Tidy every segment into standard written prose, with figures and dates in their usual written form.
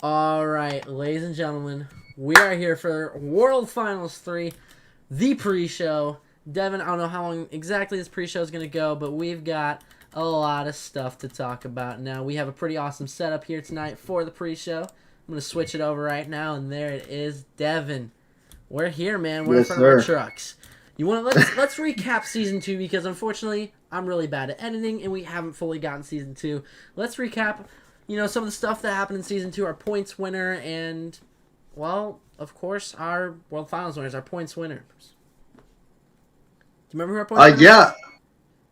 All right, ladies and gentlemen, we are here for World Finals 3, the pre-show. Devin, I don't know how long exactly this pre-show is going to go, but we've got a lot of stuff to talk about now. We have a pretty awesome setup here tonight for the pre-show. I'm going to switch it over right now, and there it is, Devin. We're here, man. We're in Yes, front of our sir. trucks. You want to let's recap season 2 because unfortunately I'm really bad at editing and we haven't fully gotten season 2. Let's recap some of the stuff that happened in season 2, our points winner, and, well, of course, our World Finals winners, our points winners. Do you remember who our points winner Yeah, was?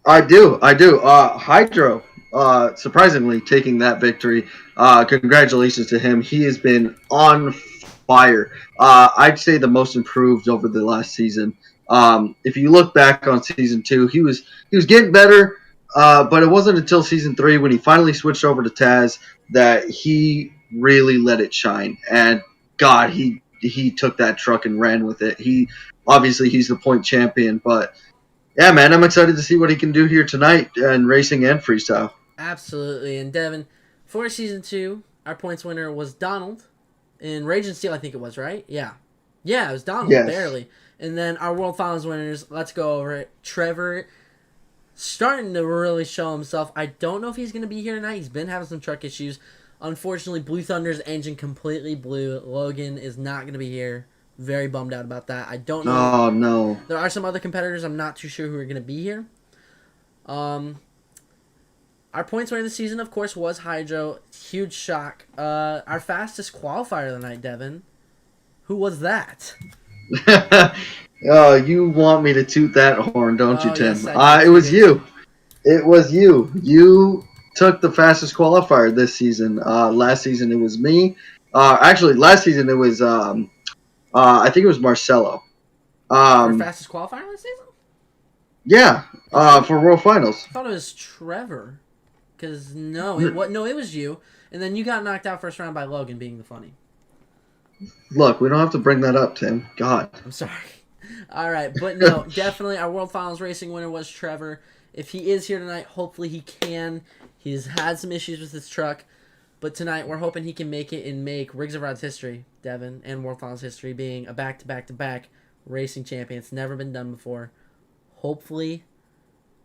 I do. Hydro, surprisingly taking that victory. Congratulations to him. He has been on fire. I'd say the most improved over the last season. If you look back on season two, he was getting better. But it wasn't until season three when he finally switched over to Taz that he really let it shine. And God, he took that truck and ran with it. He's the point champion, but yeah, man, I'm excited to see what he can do here tonight in racing and freestyle. Absolutely. And, Devin, for season 2, our points winner was Donald in Rage and Steel, I think it was, right? Yeah. Yeah, it was Donald, Yes. barely. And then our World Finals winners, let's go over it. Trevor, starting to really show himself. I don't know if he's going to be here tonight. He's been having some truck issues. Unfortunately, Blue Thunder's engine completely blew. Logan is not going to be here. Very bummed out about that. I don't know. Oh no. There are some other competitors. I'm not too sure who are going to be here. Um, our points winner this season, of course, was Hydro. Huge shock. Our fastest qualifier of the night, Devin. Who was that? Oh, you want me to toot that horn, don't you, Oh, Tim? yes, I do. It Toot was it. you. It was you. You took the fastest qualifier this season. Last season it was me. Actually, last season it was I think it was Marcelo. For Um, fastest qualifier this season? yeah. You sure? For World Finals. I thought it was Trevor. Because no, it was you. And then you got knocked out first round by Logan being the funny. Look, we don't have to bring that up, Tim. God. I'm sorry. All right, but no, definitely our World Finals racing winner was Trevor. If he is here tonight, hopefully he can. He's had some issues with his truck, but tonight we're hoping he can make it and make Rigs of Rod's history, Devin, and World Finals history, being a back-to-back-to-back racing champion. It's never been done before. Hopefully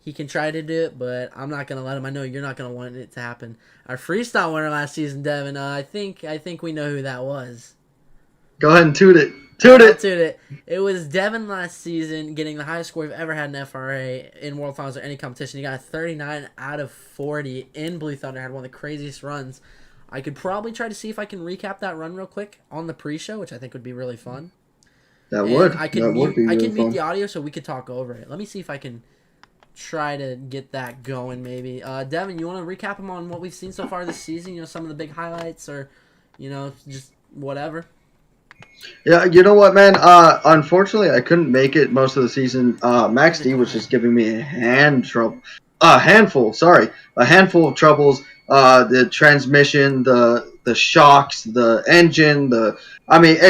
he can try to do it, but I'm not gonna let him. I know you're not gonna want it to happen. Our freestyle winner last season, Devin. I think we know who that was. Go ahead and toot it. All Toot right, I'll it. toot it. It was Devin last season getting the highest score we've ever had in FRA in World Finals or any competition. He got a 39 out of 40 in Blue Thunder. Had one of the craziest runs. I could probably try to see if I can recap that run real quick on the pre-show, which I think would be really fun. That And would. I can That would mute be I really can mute fun. the audio so we could talk over it. Let me see if I can try to get that going maybe. Devin, you want to recap them on what we've seen so far this season? Some of the big highlights or just whatever. Yeah, you know what, man? Unfortunately, I couldn't make it most of the season. Max Neither D can was I. just giving me a handful of troubles. The transmission, the shocks, the engine,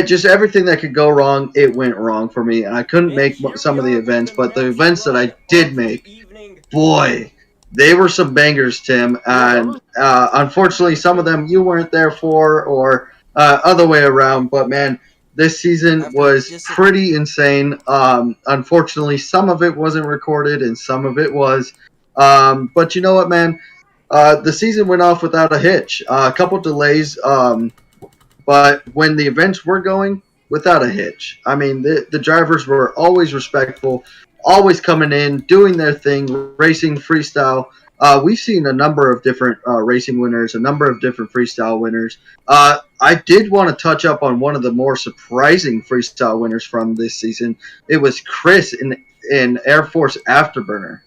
just everything that could go wrong. It went wrong for me, and I couldn't And make here we some of the are with events. the But the next events that run I did of the make, evening. boy, they were some bangers, Tim. Who were those? And unfortunately, some of them you weren't there for, or other way around. But man, this season After was dis- pretty insane. Unfortunately, some of it wasn't recorded, and some of it was. But you know what, man? The season went off without a hitch. A couple delays, but when the events were going, without a hitch. I mean, the drivers were always respectful, always coming in, doing their thing, racing freestyle. We've seen a number of different racing winners, a number of different freestyle winners. I did want to touch up on one of the more surprising freestyle winners from this season. It was Chris in Air Force Afterburner.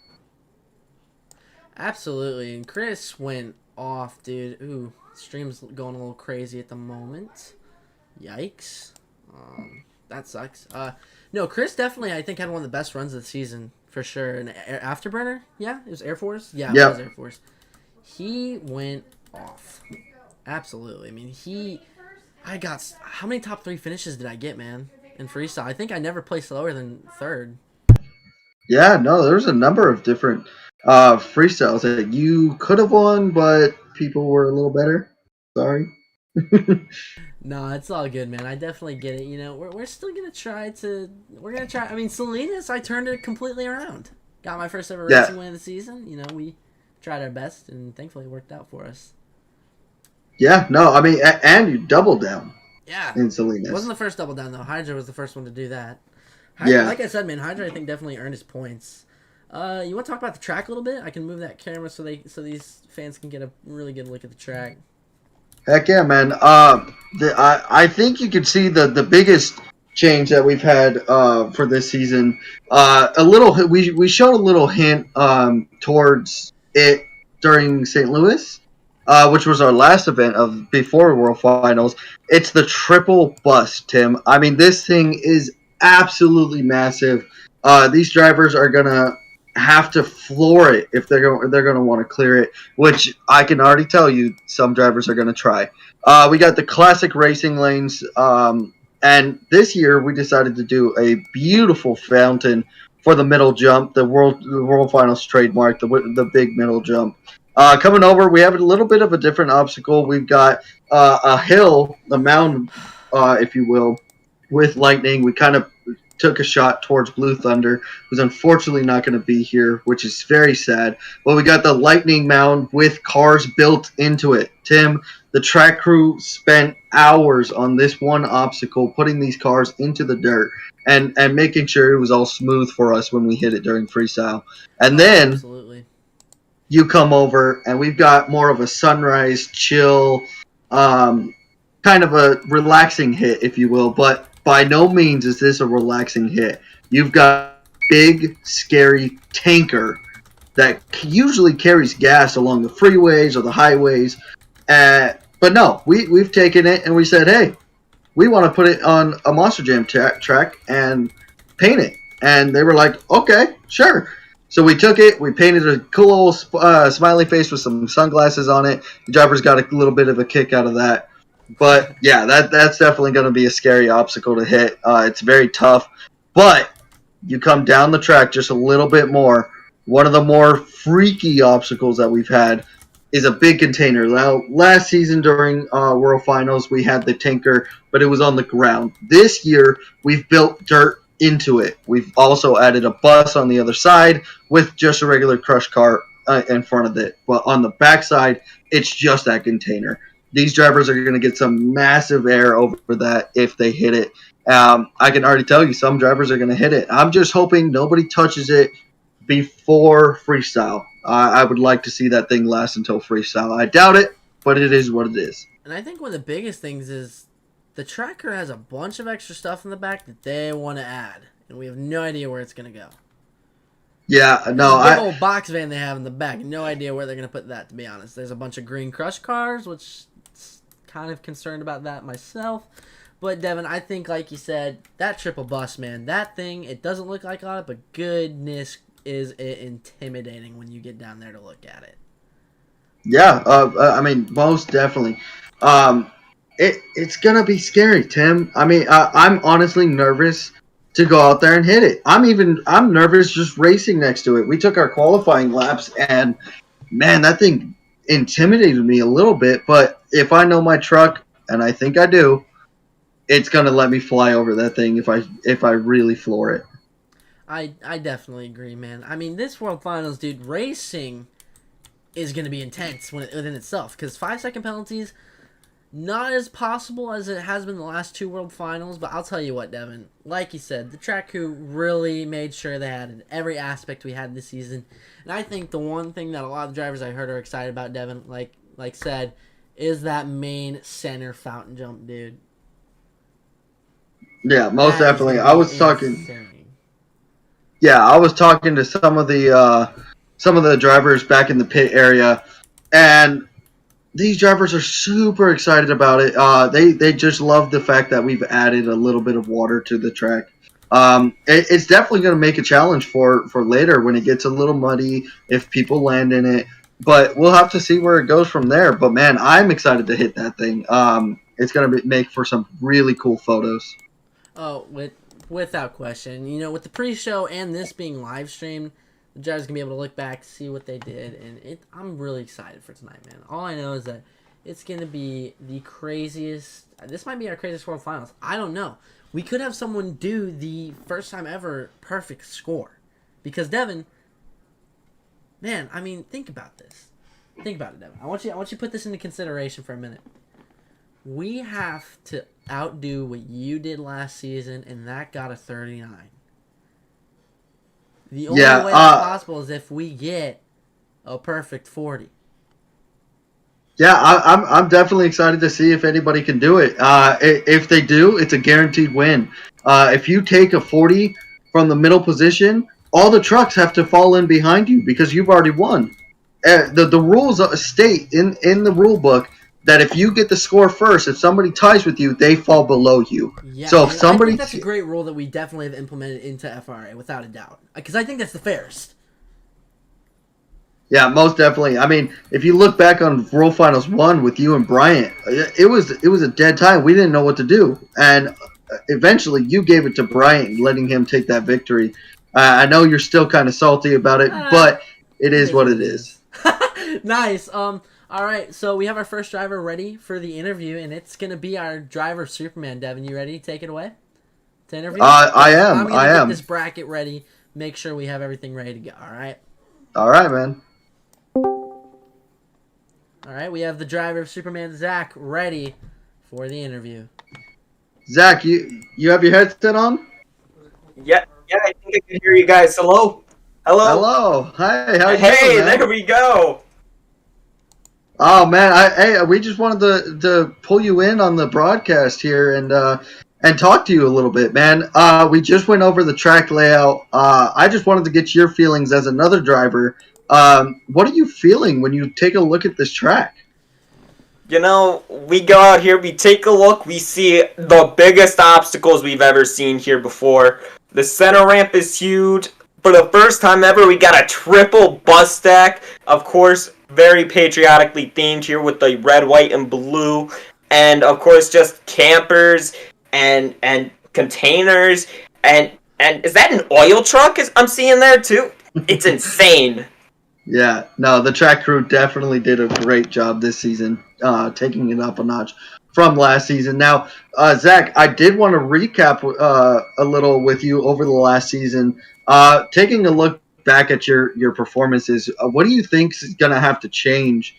Absolutely. And Chris went off, dude. Ooh, stream's going a little crazy at the moment. Yikes. That sucks. No, Chris definitely, I think, had one of the best runs of the season for sure. An Afterburner? Yeah, it was Air Force. Yeah, it was Yep. Air Force. He went off. Absolutely. I mean, I got. How many top 3 finishes did I get, man? In freestyle, I think I never placed lower than third. Yeah, no, there's a number of different freestyles that you could have won, but people were a little better. Sorry. No, it's all good, man. I definitely get it. You know, we're still gonna try to. We're gonna try. I mean, Salinas, I turned it completely around. Got my first ever Yeah, racing win of the season. You know, we tried our best, and thankfully it worked out for us. yeah. No, I mean, and you doubled down Yeah, in wasn't Salinas. the first double down though. Hydra was the first one to do that. Hydra, Yeah. like I said, man, Hydra I think definitely earned his points. You want to talk about the track a little bit? I can move that camera so these fans can get a really good look at the track. Heck yeah, man. I think you can see the biggest change that we've had for this season. A little we showed a little hint towards it during St. Louis, which was our last event of before World Finals. It's the triple bus, Tim. I mean, this thing is absolutely massive. These drivers are gonna have to floor it if they're gonna want to clear it, which I can already tell you some drivers are going to try. We got the classic racing lanes, and this year we decided to do a beautiful fountain for the middle jump, the world finals trademark, the big middle jump. Coming over, we have a little bit of a different obstacle. We've got a hill, a mound, if you will, with lightning. We kind of took a shot towards Blue Thunder, who's unfortunately not going to be here, which is very sad. But we got the lightning mound with cars built into it. Tim, the track crew spent hours on this one obstacle, putting these cars into the dirt and making sure it was all smooth for us when we hit it during freestyle. And Oh, then absolutely. you come over and we've got more of a sunrise chill, um, kind of a relaxing hit, if you will. But by no means is this a relaxing hit. You've got big, scary tanker that usually carries gas along the freeways or the highways. But no, we've taken it and we said, hey, we want to put it on a Monster Jam track and paint it. And they were like, okay, sure. So we took it, we painted a cool smiley face with some sunglasses on it. The drivers got a little bit of a kick out of that. But yeah, that's definitely going to be a scary obstacle to hit. It's very tough. But you come down the track just a little bit more. One of the more freaky obstacles that we've had is a big container. Now, last season during World Finals, we had the tanker, but it was on the ground. This year, we've built dirt into it. We've also added a bus on the other side with just a regular crush car in front of it. But on the backside, it's just that container. These drivers are going to get some massive air over that if they hit it. I can already tell you some drivers are going to hit it. I'm just hoping nobody touches it before freestyle. I would like to see that thing last until freestyle. I doubt it, but it is what it is. And I think one of the biggest things is the tracker has a bunch of extra stuff in the back that they want to add, and we have no idea where it's going to go. Yeah, There's no, a big old box van they have in the back. No idea where they're going to put that, to be honest. There's a bunch of green crush cars, which kind of concerned about that myself. But, Devin, I think, like you said, that triple bus, man, that thing, it doesn't look like a lot, but goodness is it intimidating when you get down there to look at it. yeah. I mean, most definitely. Um, it's gonna be scary, Tim. I mean, I'm honestly nervous to go out there and hit it. I'm nervous just racing next to it. We took our qualifying laps, and man, that thing intimidated me a little bit. But if I know my truck, and I think I do, it's gonna let me fly over that thing if I really floor it. I definitely agree, man. I mean, this World Finals, dude, racing is going to be intense within itself because 5-second penalties, not as possible as it has been the last two World Finals, but I'll tell you what, Devin, like you said, the track crew really made sure they had in every aspect we had this season. And I think the one thing that a lot of drivers I heard are excited about, Devin, like said, is that main center fountain jump, dude. Yeah, most That is definitely. going to I be was talking. insane. Yeah, I was talking to some of the drivers back in the pit area, and these drivers are super excited about it. They just love the fact that we've added a little bit of water to the track. It's definitely going to make a challenge for later when it gets a little muddy if people land in it. But we'll have to see where it goes from there. But man, I'm excited to hit that thing. It's going to make for some really cool photos. Oh, without question. You know, with the pre-show and this being live streamed, the judges gonna be able to look back, see what they did, and I'm really excited for tonight, man. All I know is that It's going to be the craziest. This might be our craziest World Finals. I don't know. We could have someone do the first time ever perfect score. Because, Devin, man, I mean, think about this. Think about it, Devin. I want you to put this into consideration for a minute. We have to outdo what you did last season, and that got a 39. The only way that's possible is if we get a perfect 40. Yeah, I'm definitely excited to see if anybody can do it. If they do, it's a guaranteed win. If you take a 40 from the middle position, all the trucks have to fall in behind you because you've already won. The rules state in the rule book that if you get the score first, if somebody ties with you, they fall below you. Yeah, so if somebody, I think that's a great rule that we definitely have implemented into FRA without a doubt. Because I think that's the fairest. Yeah, most definitely. I mean, if you look back on World Finals 1 with you and Bryant, it was a dead time. We didn't know what to do. And eventually you gave it to Bryant, letting him take that victory. I know you're still kind of salty about it, but it is what it is. Nice. All right, so we have our first driver ready for the interview, and it's going to be our driver, Superman. Devin, you ready to take it away to interview? I am. I'm going to get this bracket ready, make sure we have everything ready to go, all right? All right, man. All right, we have the driver of Superman, Zach, ready for the interview. Zach, you have your headset on? Yeah, I think I can hear you guys. Hello? Hi, how you doing, man? There we go. Oh man, we just wanted to pull you in on the broadcast here and talk to you a little bit, man. We just went over the track layout. I just wanted to get your feelings as another driver. What are you feeling when you take a look at this track? You know, we go out here, we take a look, we see the biggest obstacles we've ever seen here before. The center ramp is huge. For the first time ever, we got a triple bus stack. Of course, very patriotically themed here with the red, white, and blue. And, of course, just campers and containers. And is that an oil truck I'm seeing there, too? It's insane. Yeah, no, the track crew definitely did a great job this season, taking it up a notch from last season. Now, Zach, I did want to recap a little with you over the last season. Taking a look back at your performances, what do you think is going to have to change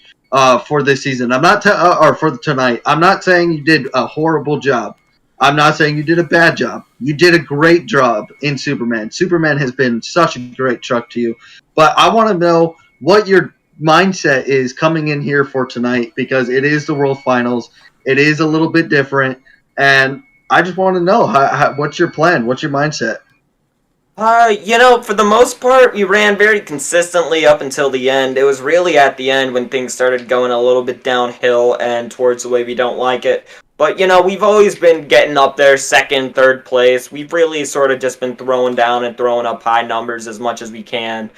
for this season? I'm not or for tonight. I'm not saying you did a horrible job. I'm not saying you did a bad job. You did a great job in Superman. Superman has been such a great truck to you. But I want to know what your mindset is coming in here for tonight, because it is the World Finals. It is a little bit different. And I just want to know, what's your plan? What's your mindset? For the most part, we ran very consistently up until the end. It was really at the end when things started going a little bit downhill and towards the way we don't like it. But, we've always been getting up there, second, third place. We've really sort of just been throwing down and throwing up high numbers as much as we can.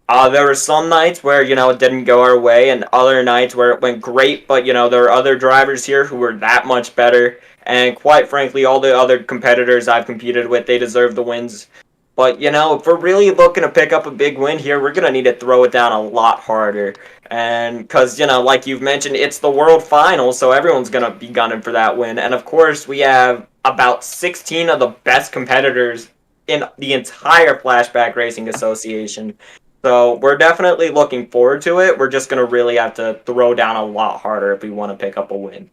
There were some nights where, it didn't go our way, and other nights where it went great, but, there are other drivers here who were that much better. And quite frankly, all the other competitors I've competed with, they deserve the wins. But, if we're really looking to pick up a big win here, we're going to need to throw it down a lot harder. And because, like you've mentioned, it's the World Finals, so everyone's going to be gunning for that win. And, of course, we have about 16 of the best competitors in the entire Flashback Racing Association. So we're definitely looking forward to it. We're just going to really have to throw down a lot harder if we want to pick up a win.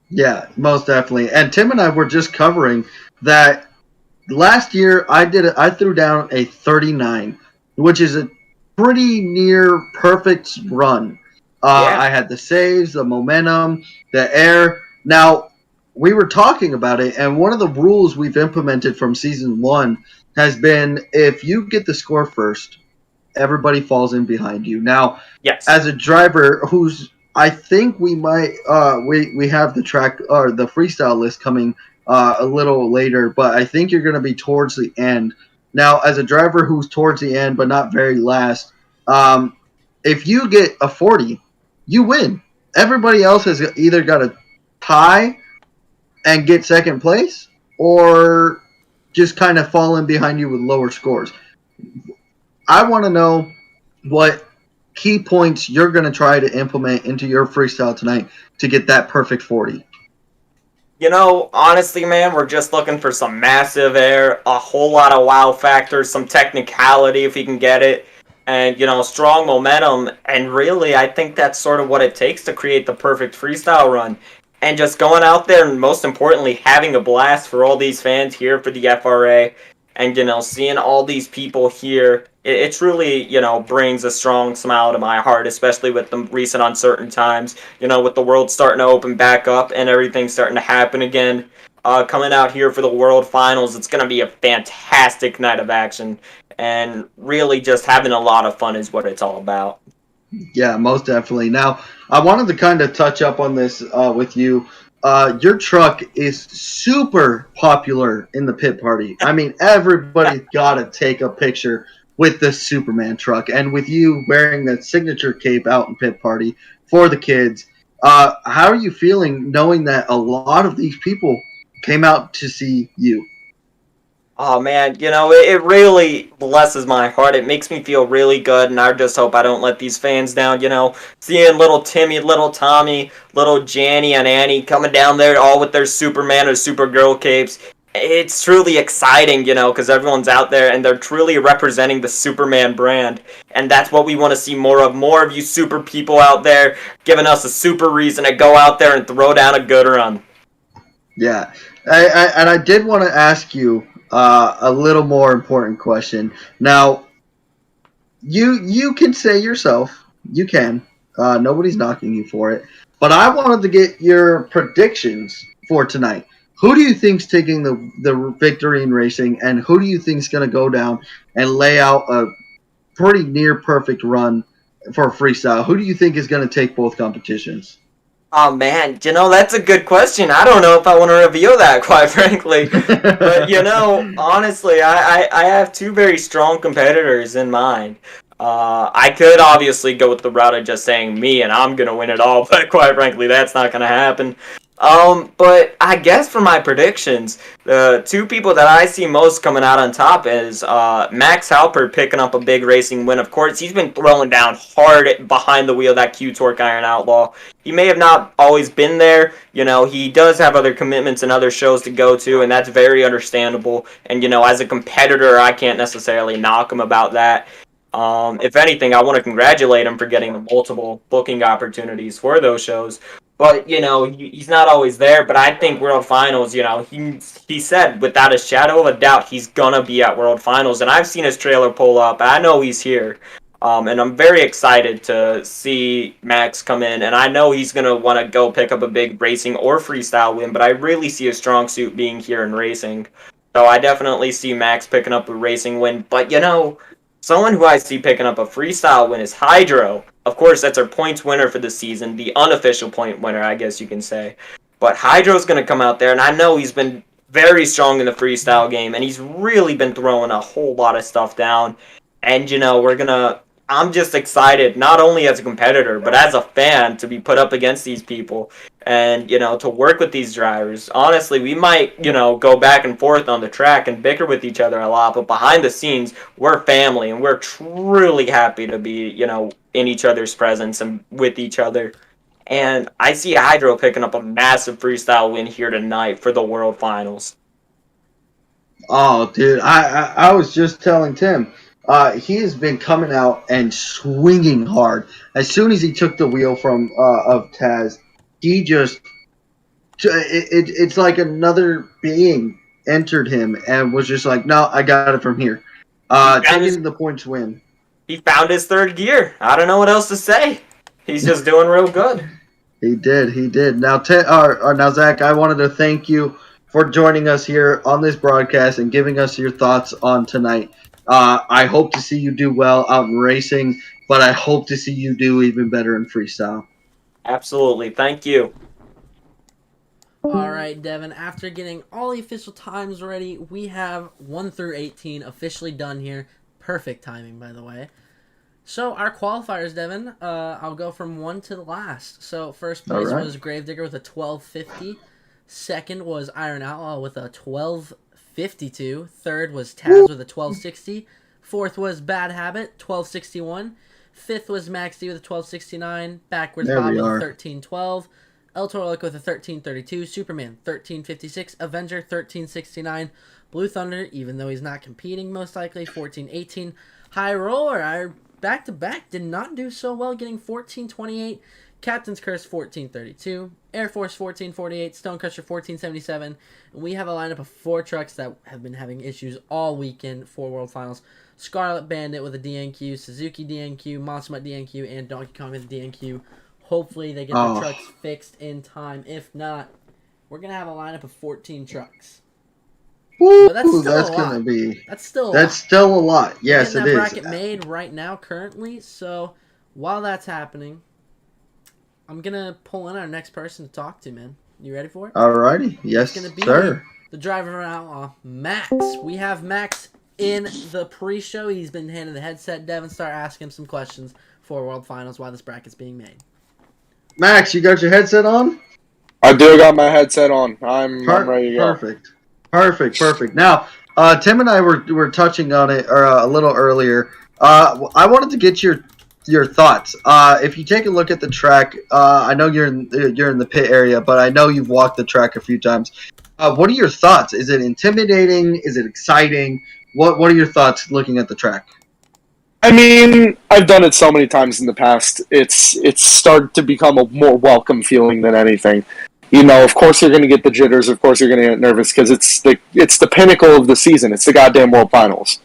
Yeah, most definitely. And Tim and I were just covering that. Last year, I threw down a 39, which is a pretty near perfect run. I had the saves, the momentum, the air. Now, we were talking about it, and one of the rules we've implemented from Season 1 has been if you get the score first, everybody falls in behind you. Now, yes, as a driver I think we might, we have the track or the freestyle list coming a little later, but I think you're going to be towards the end. Now, as a driver who's towards the end but not very last, if you get a 40, you win. Everybody else has either got to tie and get second place or just kind of fall in behind you with lower scores. I want to know what key points you're going to try to implement into your freestyle tonight to get that perfect 40? Honestly, man, we're just looking for some massive air, a whole lot of wow factors, some technicality if we can get it, and, strong momentum. And really, I think that's sort of what it takes to create the perfect freestyle run. And just going out there and, most importantly, having a blast for all these fans here for the FRA. And, seeing all these people here, it truly, brings a strong smile to my heart, especially with the recent uncertain times, with the world starting to open back up and everything starting to happen again. Coming out here for the World Finals, it's going to be a fantastic night of action. And really just having a lot of fun is what it's all about. Yeah, most definitely. Now, I wanted to kind of touch up on this with you. Your truck is super popular in the pit party. I mean, everybody's got to take a picture with the Superman truck. And with you wearing that signature cape out in pit party for the kids, how are you feeling knowing that a lot of these people came out to see you? Oh man, it really blesses my heart. It makes me feel really good, and I just hope I don't let these fans down. Seeing little Timmy, little Tommy, little Janny, and Annie coming down there all with their Superman or Supergirl capes. It's truly exciting, because everyone's out there and they're truly representing the Superman brand. And that's what we want to see more of. More of you super people out there giving us a super reason to go out there and throw down a good run. Yeah. And I did want to ask you a little more important question. Now, you can say yourself, you can. Nobody's knocking you for it. But I wanted to get your predictions for tonight. Who do you think's taking the victory in racing, and who do you think's going to go down and lay out a pretty near perfect run for freestyle? Who do you think is going to take both competitions? Oh man, that's a good question. I don't know if I want to reveal that, quite frankly. But honestly, I have two very strong competitors in mind. I could obviously go with the route of just saying me and I'm gonna win it all, but quite frankly, that's not gonna happen. But I guess for my predictions, the two people that I see most coming out on top is Max Halper picking up a big racing win. Of course, he's been throwing down hard behind the wheel, that Q-Torque Iron Outlaw. He may have not always been there. He does have other commitments and other shows to go to, and that's very understandable. And, as a competitor, I can't necessarily knock him about that. If anything, I want to congratulate him for getting the multiple booking opportunities for those shows. But, he's not always there. But I think World Finals, he said without a shadow of a doubt he's going to be at World Finals. And I've seen his trailer pull up. I know he's here. And I'm very excited to see Max come in. And I know he's going to want to go pick up a big racing or freestyle win. But I really see a strong suit being here in racing. So I definitely see Max picking up a racing win. But, someone who I see picking up a freestyle win is Hydro. Of course, that's our points winner for the season, the unofficial point winner, I guess you can say. But Hydro's going to come out there, and I know he's been very strong in the freestyle game, and he's really been throwing a whole lot of stuff down. And, I'm just excited, not only as a competitor, but as a fan, to be put up against these people and, to work with these drivers. Honestly, we might, go back and forth on the track and bicker with each other a lot, but behind the scenes, we're family, and we're truly happy to be, in each other's presence and with each other. And I see Hydro picking up a massive freestyle win here tonight for the World Finals. Oh, dude, I was just telling Tim. He has been coming out and swinging hard. As soon as he took the wheel from of Taz, he just it's like another being entered him and was just like, no, I got it from here. Taking the points win. He found his third gear. I don't know what else to say. He's just doing real good. He did. Now, now, Zach, I wanted to thank you for joining us here on this broadcast and giving us your thoughts on tonight. I hope to see you do well out in racing, but I hope to see you do even better in freestyle. Absolutely. Thank you. All right, Devin, after getting all the official times ready, we have 1 through 18 officially done here. Perfect timing, by the way. So, our qualifiers, Devin, I'll go from 1 to the last. So, first place was Gravedigger with a 12.50. Second was Iron Outlaw with a 12.52. Third was Taz with a 12.60. Fourth was Bad Habit, 12.61. 5th was Max D with a 1269. Backwards There Bob we with a are. 1312. El Torlic with a 1332. Superman 1356. Avenger 1369. Blue Thunder, even though he's not competing most likely, 1418. High Roller, our back-to-back did not do so well, getting 1428. Captain's Curse 1432. Air Force 1448. Stonecrusher 1477. And we have a lineup of 4 trucks that have been having issues all weekend for World Finals. Scarlet Bandit with a DNQ, Suzuki DNQ, Monster Mutt DNQ, and Donkey Kong with a DNQ. Hopefully they get the trucks fixed in time. If not, we're going to have a lineup of 14 trucks. Woo, But that's still that's a lot. gonna be. That's still a That's lot. still a lot. Yes, Getting it that is. bracket made right now currently. So while that's happening, I'm going to pull in our next person to talk to, man. You ready for it? Alrighty. Yes, It's gonna be sir. the driver outlaw, Max. We have Max in the pre-show. He's been handed the headset. Devin, start asking him some questions for World Finals while this bracket's being made. Max, you got your headset on? I do got my headset on. I'm ready to go. Perfect. Now, Tim and I were touching on it a little earlier. I wanted to get your thoughts. If you take a look at the track, I know you're in the pit area, but I know you've walked the track a few times. What are your thoughts? Is it intimidating? Is it exciting? What are your thoughts looking at the track? I mean, I've done it so many times in the past. It's started to become a more welcome feeling than anything. You know, of course you're going to get the jitters. Of course you're going to get nervous because it's the pinnacle of the season. It's the goddamn World Finals.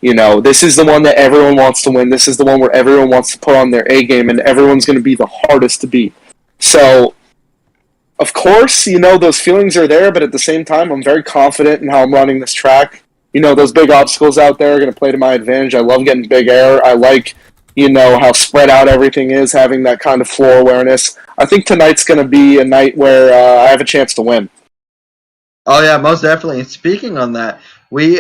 You know, this is the one that everyone wants to win. This is the one where everyone wants to put on their A game, and everyone's going to be the hardest to beat. So, of course, you know, those feelings are there, but at the same time, I'm very confident in how I'm running this track. You know, those big obstacles out there are going to play to my advantage. I love getting big air. I like, you know, how spread out everything is, having that kind of floor awareness. I think tonight's going to be a night where I have a chance to win. Oh yeah, most definitely. And speaking on that, we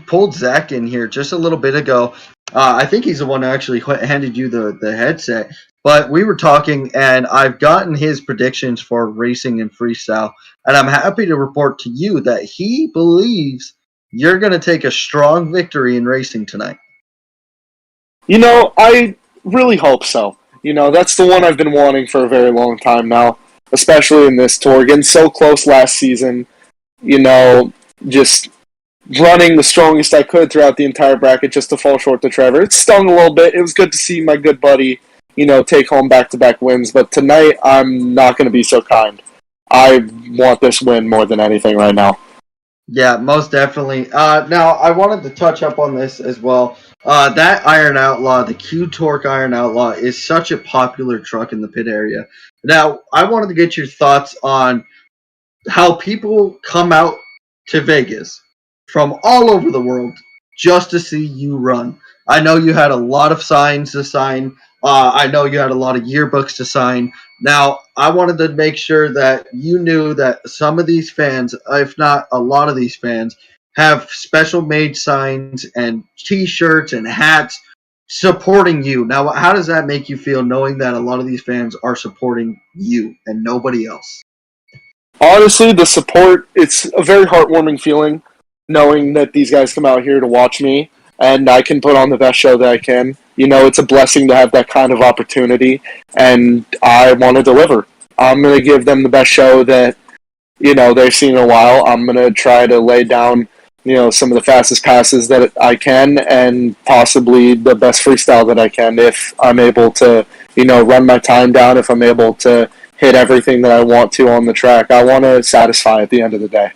pulled Zach in here just a little bit ago. I think he's the one who actually handed you the headset. But we were talking, and I've gotten his predictions for racing and freestyle, and I'm happy to report to you that he believes you're going to take a strong victory in racing tonight. You know, I really hope so. You know, that's the one I've been wanting for a very long time now, especially in this tour. Getting so close last season, you know, just running the strongest I could throughout the entire bracket just to fall short to Trevor. It stung a little bit. It was good to see my good buddy, you know, take home back-to-back wins. But tonight, I'm not going to be so kind. I want this win more than anything right now. Yeah, most definitely. Now, I wanted to touch up on this as well. That Iron Outlaw, the Q-Torque Iron Outlaw, is such a popular truck in the pit area. Now, I wanted to get your thoughts on how people come out to Vegas from all over the world just to see you run. I know you had a lot of signs to sign. I know you had a lot of yearbooks to sign. Now, I wanted to make sure that you knew that some of these fans, if not a lot of these fans, have special made signs and t-shirts and hats supporting you. Now, how does that make you feel knowing that a lot of these fans are supporting you and nobody else? Honestly, the support, it's a very heartwarming feeling knowing that these guys come out here to watch me and I can put on the best show that I can. You know, it's a blessing to have that kind of opportunity, and I want to deliver. I'm going to give them the best show that, you know, they've seen in a while. I'm going to try to lay down, you know, some of the fastest passes that I can and possibly the best freestyle that I can if I'm able to, you know, run my time down, if I'm able to hit everything that I want to on the track. I want to satisfy at the end of the day.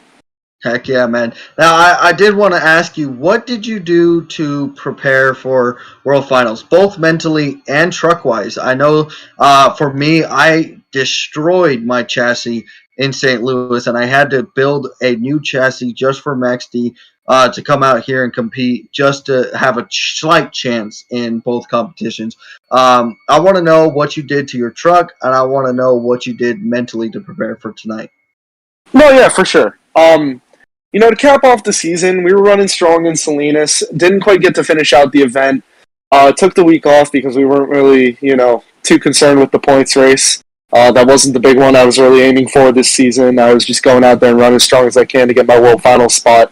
Heck yeah, man. Now, I did want to ask you, what did you do to prepare for World Finals, both mentally and truck-wise? I know for me, I destroyed my chassis in St. Louis, and I had to build a new chassis just for Max D to come out here and compete, just to have a slight chance in both competitions. I want to know what you did to your truck, and I want to know what you did mentally to prepare for tonight. No, yeah, for sure. You know, to cap off the season, we were running strong in Salinas. Didn't quite get to finish out the event. Took the week off because we weren't really, you know, too concerned with the points race. That wasn't the big one I was really aiming for this season. I was just going out there and running as strong as I can to get my World Final spot.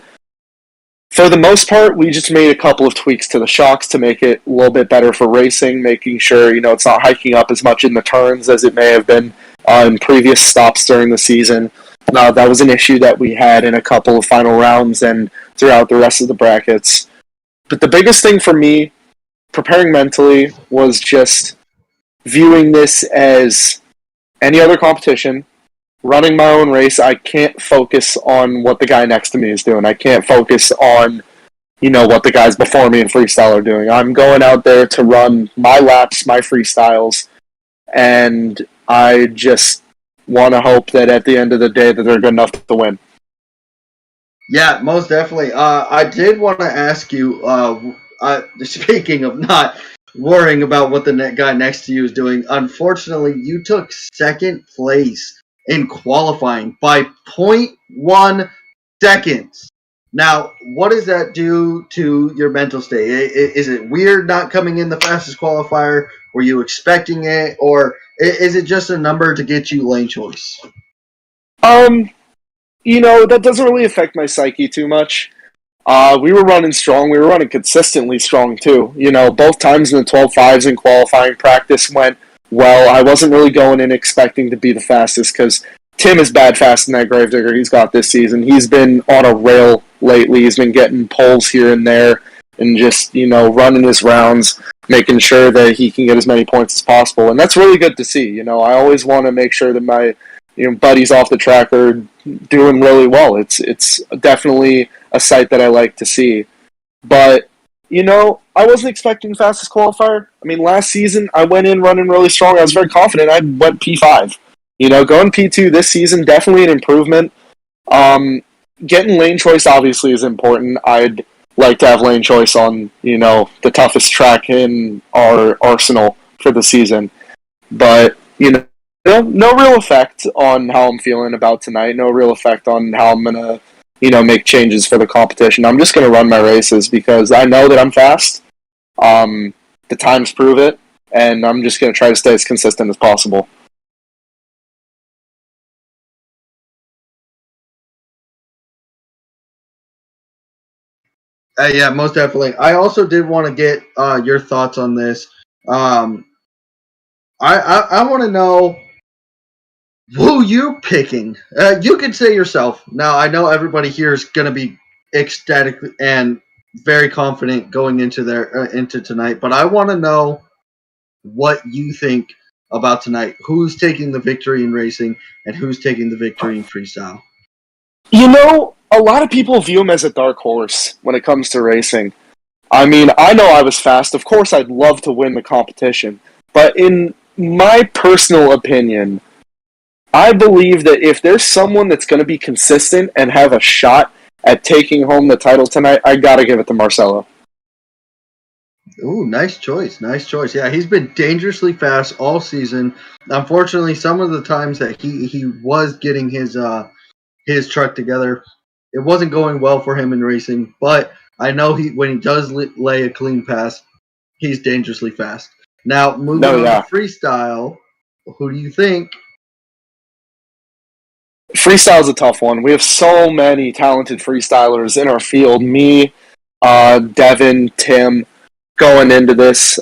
For the most part, we just made a couple of tweaks to the shocks to make it a little bit better for racing, making sure, it's not hiking up as much in the turns as it may have been in previous stops during the season. That was an issue that we had in a couple of final rounds and throughout the rest of the brackets. But the biggest thing for me, preparing mentally, was just viewing this as any other competition, running my own race. I can't focus on what the guy next to me is doing. I can't focus on, what the guys before me in freestyle are doing. I'm going out there to run my laps, my freestyles, and I just want to hope that at the end of the day that they're good enough to win. Yeah, most definitely. I did want to ask you, speaking of not worrying about what the guy next to you is doing, unfortunately, you took second place in qualifying by 0.1 seconds. Now, what does that do to your mental state? Is it weird not coming in the fastest qualifier? Were you expecting it? Or is it just a number to get you lane choice? That doesn't really affect my psyche too much. We were running strong. We were running consistently strong, too. Both times in the 12.5s in qualifying practice went well. I wasn't really going in expecting to be the fastest because Tim is bad fast in that Gravedigger he's got this season. He's been on a rail lately. He's been getting poles here and there and just, running his rounds, making sure that he can get as many points as possible. And that's really good to see. I always want to make sure that my buddies off the track are doing really well. It's definitely a sight that I like to see. But, I wasn't expecting the fastest qualifier. I mean, last season, I went in running really strong. I was very confident. I went P5. Going P2 this season, definitely an improvement. Getting lane choice obviously is important. I'd like to have lane choice on, the toughest track in our arsenal for the season. But, no real effect on how I'm feeling about tonight. No real effect on how I'm going to, make changes for the competition. I'm just going to run my races because I know that I'm fast. The times prove it. And I'm just going to try to stay as consistent as possible. Yeah, most definitely. I also did want to get your thoughts on this. I want to know who you're picking. You could say yourself. Now, I know everybody here is going to be ecstatic and very confident going into into tonight, but I want to know what you think about tonight. Who's taking the victory in racing and who's taking the victory in freestyle? A lot of people view him as a dark horse when it comes to racing. I mean, I know I was fast. Of course, I'd love to win the competition. But in my personal opinion, I believe that if there's someone that's going to be consistent and have a shot at taking home the title tonight, I got to give it to Marcelo. Ooh, nice choice. Nice choice. Yeah, he's been dangerously fast all season. Unfortunately, some of the times that he was getting his truck together, it wasn't going well for him in racing, but I know when he does lay a clean pass, he's dangerously fast. Now, moving on to freestyle, who do you think? Freestyle's a tough one. We have so many talented freestylers in our field. Me, Devin, Tim, going into this,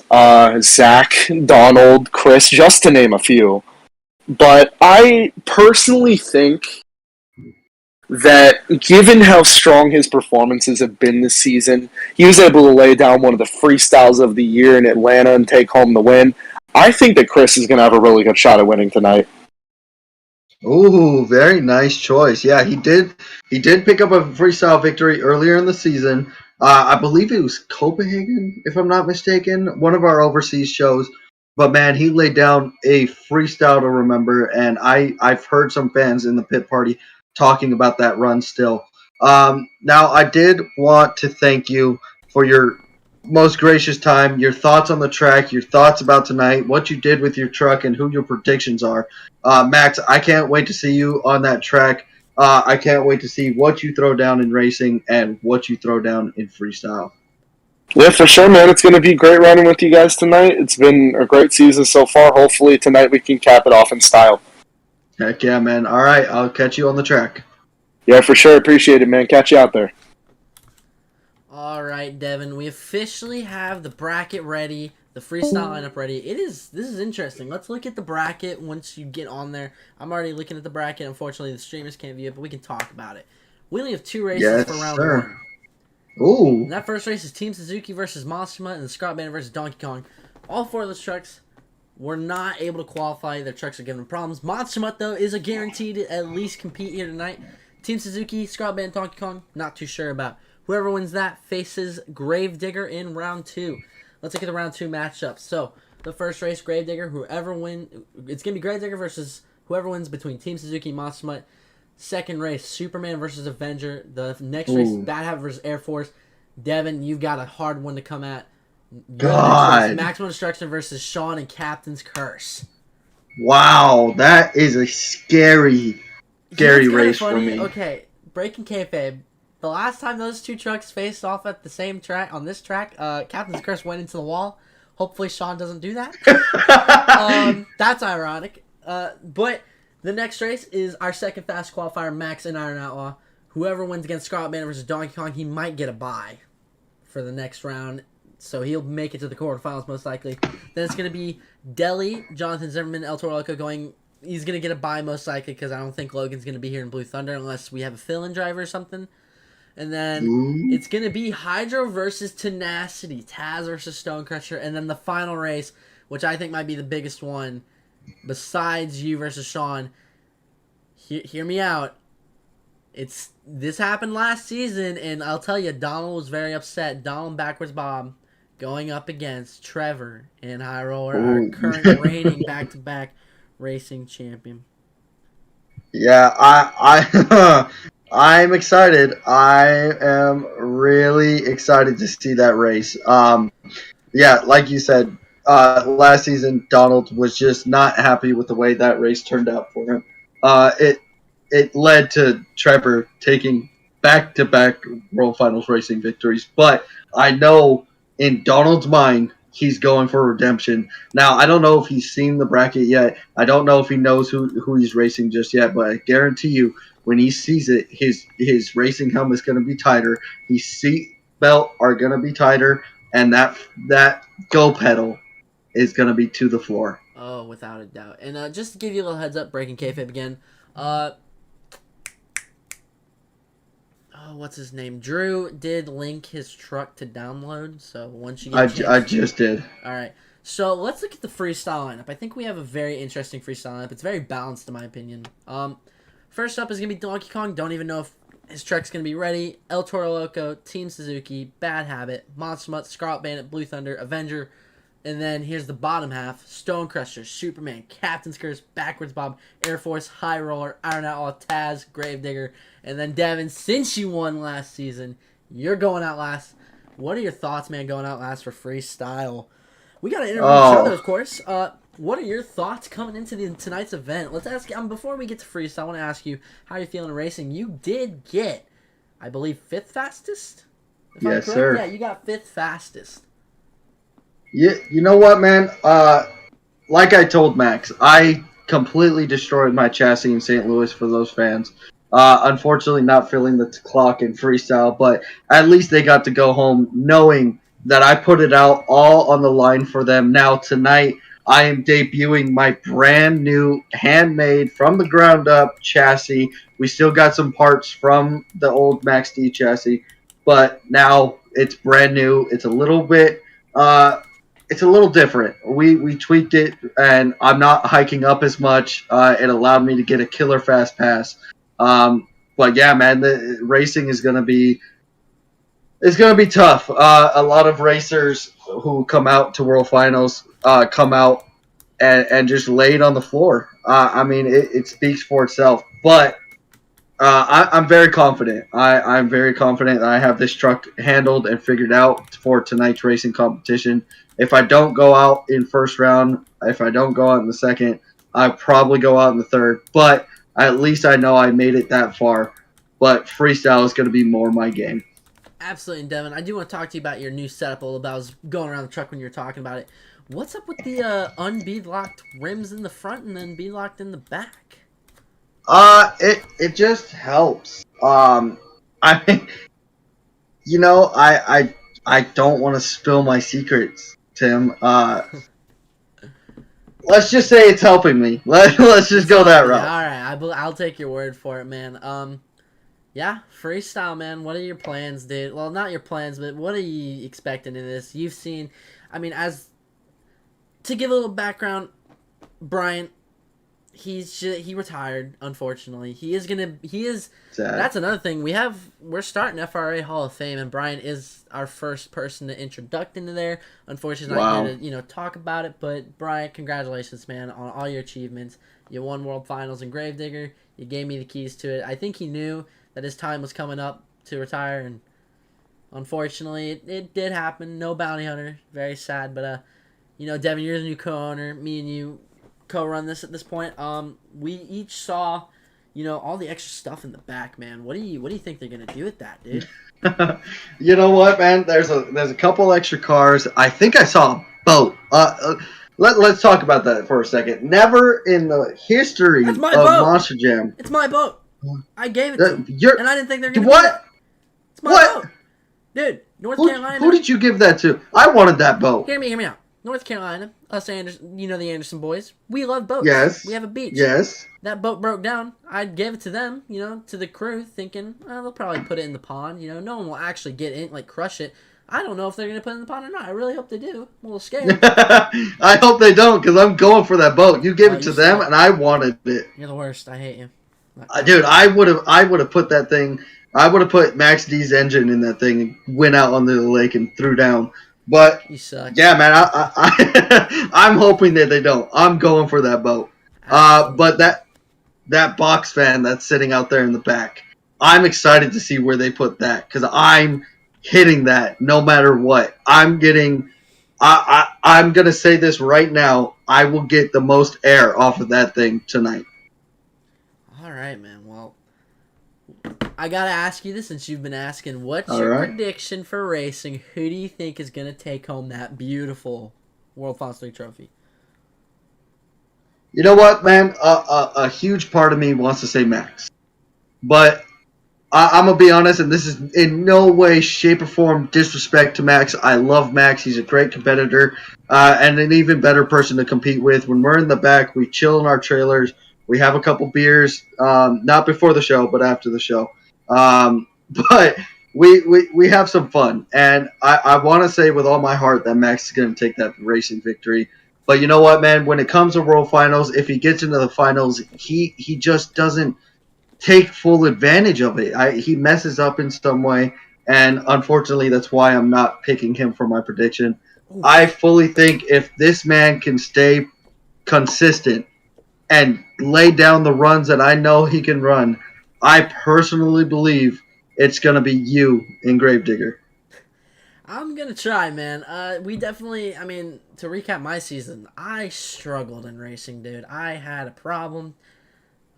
Zach, Donald, Chris, just to name a few. But I personally think that given how strong his performances have been this season, he was able to lay down one of the freestyles of the year in Atlanta and take home the win. I think that Chris is going to have a really good shot at winning tonight. Ooh, very nice choice. Yeah, he did pick up a freestyle victory earlier in the season. I believe it was Copenhagen, if I'm not mistaken, one of our overseas shows. But man, he laid down a freestyle to remember, and I've heard some fans in the pit party talking about that run still. Now, I did want to thank you for your most gracious time, your thoughts on the track, your thoughts about tonight, what you did with your truck, and who your predictions are. Max, I can't wait to see you on that track. I can't wait to see what you throw down in racing and what you throw down in freestyle. Yeah, for sure, man. It's going to be great running with you guys tonight. It's been a great season so far. Hopefully tonight we can cap it off in style. Heck yeah, man. All right, I'll catch you on the track. Yeah, for sure. Appreciate it, man. Catch you out there. All right, Devin, we officially have the bracket ready, the freestyle lineup ready. This is interesting. Let's look at the bracket once you get on there. I'm already looking at the bracket. Unfortunately, the streamers can't view it, but we can talk about it. We only have 2 races Yes, for round sir. 1. Ooh. And that first race is Team Suzuki versus Mastermind and the Scott Bandit versus Donkey Kong. All 4 of those trucks were not able to qualify. Their trucks are giving them problems. Monster Mutt, though, is a guarantee to at least compete here tonight. Team Suzuki, Scott Bandit, Donkey Kong, not too sure about. Whoever wins that faces Gravedigger in round 2. Let's look at the round 2 matchups. So, the first race, Gravedigger, whoever wins, it's going to be Gravedigger versus whoever wins between Team Suzuki and Monster Mutt. Second race, Superman versus Avenger. The next race, Bad Habit versus Air Force. Devin, you've got a hard one to come at. God. Maximum Destruction versus Sean and Captain's Curse. Wow, that is a scary race for me. Okay, breaking kayfabe. The last time those 2 trucks faced off at the same track, on this track, Captain's Curse went into the wall. Hopefully Sean doesn't do that. That's ironic. But the next race is our second fast qualifier, Max and Iron Outlaw. Whoever wins against Scott Banner versus Donkey Kong, he might get a bye for the next round. So he'll make it to the quarterfinals most likely. Then it's going to be Deli, Jonathan Zimmerman, El Toro Loco going. He's going to get a bye most likely because I don't think Logan's going to be here in Blue Thunder unless we have a fill-in driver or something. And then it's going to be Hydro versus Tenacity, Taz versus Stonecrusher. And then the final race, which I think might be the biggest one, besides you versus Sean. Hear me out. This happened last season, and I'll tell you, Donald was very upset. Donald Backwards Bob going up against Trevor and High Roller, our current reigning back-to-back racing champion. Yeah, I'm excited. I am really excited to see that race. Yeah, like you said, last season Donald was just not happy with the way that race turned out for him. It led to Trevor taking back-to-back World Finals racing victories, but I know in Donald's mind he's going for redemption. Now, I don't know if he's seen the bracket yet. I don't know if he knows who he's racing just yet, but I guarantee you, when he sees it, his racing helmet's going to be tighter. His seat belt are going to be tighter, and that go pedal is going to be to the floor. Oh, without a doubt. And just to give you a little heads up, breaking kayfabe again. What's his name? Drew did link his truck to download, so once you get I just did. All right. So let's look at the freestyle lineup. I think we have a very interesting freestyle lineup. It's very balanced, in my opinion. First up is going to be Donkey Kong. Don't even know if his truck's going to be ready. El Toro Loco, Team Suzuki, Bad Habit, Monster Mutt, Scarlet Bandit, Blue Thunder, Avenger. And then here's the bottom half. Stonecrusher, Superman, Captain's Curse, Backwards Bob, Air Force, High Roller, Iron Outlaw, Taz, Gravedigger. And then Devin, since you won last season, you're going out last. What are your thoughts, man, going out last for freestyle? We got to interview each other, of course. What are your thoughts coming into tonight's event? Let's ask you, before we get to freestyle, I want to ask you how you're feeling in racing. You did get, I believe, 5th fastest? Yes, sir. Yeah, you got 5th fastest. Yeah, you know what, man? Like I told Max, I completely destroyed my chassis in St. Louis for those fans. Unfortunately, not filling the clock in freestyle, but at least they got to go home knowing that I put it out all on the line for them. Now, tonight, I am debuting my brand new, handmade, from the ground up chassis. We still got some parts from the old Max D chassis, but now it's brand new. It's a little bit... it's a little different. We tweaked it, and I'm not hiking up as much. It allowed me to get a killer fast pass. But yeah, man, the racing is gonna be tough. A lot of racers who come out to World Finals come out and just lay it on the floor. I mean, it speaks for itself. But I'm very confident. I'm very confident that I have this truck handled and figured out for tonight's racing competition. If I don't go out in first round, if I don't go out in the second, I probably go out in the third. But at least I know I made it that far. But freestyle is going to be more my game. Absolutely, and Devin, I do want to talk to you about your new setup a little bit. I was going around the truck when you were talking about it. What's up with the unbeadlocked rims in the front and then beadlocked in the back? It just helps. I mean, You know, I don't want to spill my secrets, Tim. Let's just say it's helping me. Let's just go that route. All right, I'll take your word for it, man. Yeah, freestyle, man. What are your plans, dude? Well, not your plans, but what are you expecting in this? You've seen, I mean, to give a little background, Brian, he retired, unfortunately. He is Sad. that's another thing. We're starting FRA Hall of Fame, and Brian is our first person to introduct into there. Unfortunately, he's not here to talk about it, but Brian, congratulations, man, on all your achievements. You won World Finals in Gravedigger. You gave me the keys to it. I think he knew that his time was coming up to retire, and unfortunately, it did happen. No bounty hunter. Very sad, but Devin, you're the new co-owner. Me and you co-run this at this point. We each saw, all the extra stuff in the back, man. What do you think they're gonna do with that, dude? You know what, man? There's a couple extra cars. I think I saw a boat. Let's talk about that for a second. Never in the history of Monster Jam. It's my boat. I gave it to him, and I didn't think they're gonna do that. It's my boat, dude. North Carolina. Who did you give that to? I wanted that boat. Hear me out. North Carolina, us Anderson, the Anderson boys. We love boats. Yes. We have a beach. Yes. That boat broke down. I gave it to them, to the crew, thinking, they'll probably put it in the pond. No one will actually get in, crush it. I don't know if they're going to put it in the pond or not. I really hope they do. I'm a little scared. I hope they don't, because I'm going for that boat. You gave it to them, and I wanted it. You're the worst. I hate you. Dude, I would have put that thing. I would have put Max D's engine in that thing and went out onto the lake and threw down. But you suck. Yeah, man, I'm hoping that they don't. I'm going for that boat. But that box fan that's sitting out there in the back, I'm excited to see where they put that, because I'm hitting that no matter what. I'm gonna say this right now. I will get the most air off of that thing tonight. All right, man. Well, I gotta ask you this since you've been asking. What's your prediction for racing? Who do you think is gonna take home that beautiful World Finals 3 trophy? You know what, man? A huge part of me wants to say Max, but I'm gonna be honest, and this is in no way, shape, or form disrespect to Max. I love Max. He's a great competitor, and an even better person to compete with. When we're in the back, we chill in our trailers. We have a couple beers, not before the show, but after the show. But we have some fun, and I want to say with all my heart that Max is going to take that racing victory. But you know what, man? When it comes to World Finals, if he gets into the finals, he just doesn't take full advantage of it. He messes up in some way, and unfortunately, that's why I'm not picking him for my prediction. Ooh. I fully think if this man can stay consistent and lay down the runs that I know he can run, I personally believe it's going to be you in Gravedigger. I'm going to try, man. We definitely, to recap my season, I struggled in racing, dude. I had a problem.